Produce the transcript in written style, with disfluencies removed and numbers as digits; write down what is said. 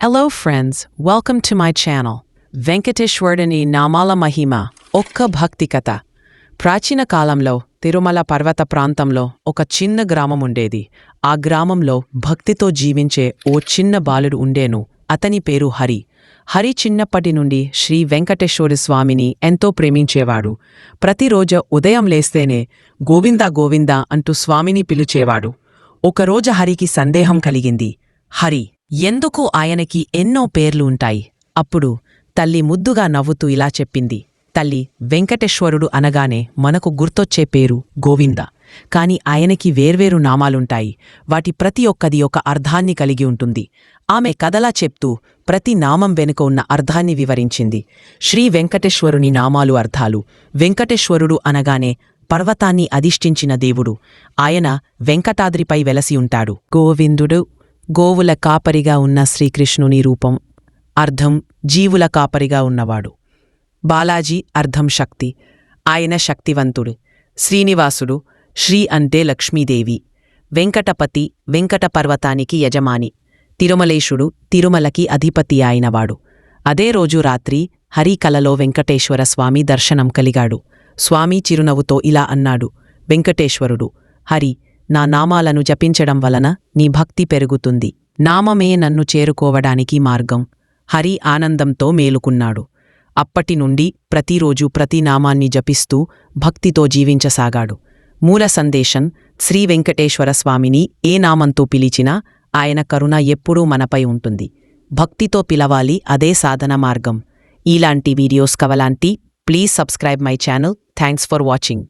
Hello friends, welcome to my channel. వెంకటేశ్వరుని నామాల మహిమ ఒక్క భక్తి కథ. ప్రాచీన కాలంలో తిరుమల పర్వత ప్రాంతంలో ఒక చిన్న గ్రామం ఉండేది. ఆ గ్రామంలో భక్తితో జీవించే ఓ చిన్న బాలుడు ఉండేను. అతని పేరు హరి. హరి చిన్నప్పటి నుండి శ్రీ వెంకటేశ్వర స్వామిని ఎంతో ప్రేమించేవాడు. ప్రతిరోజు ఉదయం లేస్తేనే గోవిందా గోవిందా అంటూ స్వామిని పిలిచేవాడు. ఒకరోజు హరికి సందేహం కలిగింది. హరి ఎందుకు ఆయనకి ఎన్నో పేర్లు ఉంటాయి? అప్పుడు తల్లి ముద్దుగా నవ్వుతూ ఇలా చెప్పింది. తల్లి, వెంకటేశ్వరుడు అనగానే మనకు గుర్తొచ్చే పేరు గోవింద. కాని ఆయనకి వేర్వేరు నామాలుంటాయి. వాటి ప్రతి ఒక్కది ఒక అర్థాన్ని కలిగి ఉంటుంది. ఆమె కథలా చెప్తూ ప్రతి నామం వెనుక ఉన్న అర్థాన్ని వివరించింది. శ్రీ వెంకటేశ్వరుని నామాలు అర్థాలు. వెంకటేశ్వరుడు అనగానే పర్వతాన్ని అధిష్ఠించిన దేవుడు. ఆయన వెంకటాద్రిపై వెలసి ఉంటాడు. గోవిందుడు గోవుల కాపరిగా ఉన్న శ్రీకృష్ణుని రూపం. అర్థం జీవుల కాపరిగా ఉన్నవాడు. బాలాజీ అర్థం శక్తి. ఆయన శక్తివంతుడు. శ్రీనివాసుడు శ్రీ అంటే లక్ష్మీదేవి. వెంకటపతి వెంకట పర్వతానికి యజమాని. తిరుమలేశుడు తిరుమలకి అధిపతి అయినవాడు. అదే రోజు రాత్రి హరి కలలో వెంకటేశ్వర స్వామి దర్శనం కలిగాడు. స్వామి చిరునవ్వుతో ఇలా అన్నాడు. వెంకటేశ్వరుడు, హరి, నా నామాలను జపించడం వలన నీ భక్తి పెరుగుతుంది. నామమే నన్ను చేరుకోవడానికి మార్గం. హరి ఆనందంతో మేలుకున్నాడు. అప్పటి నుండి ప్రతిరోజు ప్రతి నామాన్ని జపిస్తూ భక్తితో జీవించసాగాడు. మూల సందేశం: శ్రీ వెంకటేశ్వర స్వామిని ఏ నామంతో పిలిచినా ఆయన కరుణ ఎప్పుడూ మనపై ఉంటుంది. భక్తితో పిలవాలి, అదే సాధన మార్గం. ఇలాంటి వీడియోస్ కావాలంటే please subscribe my channel. Thanks for watching.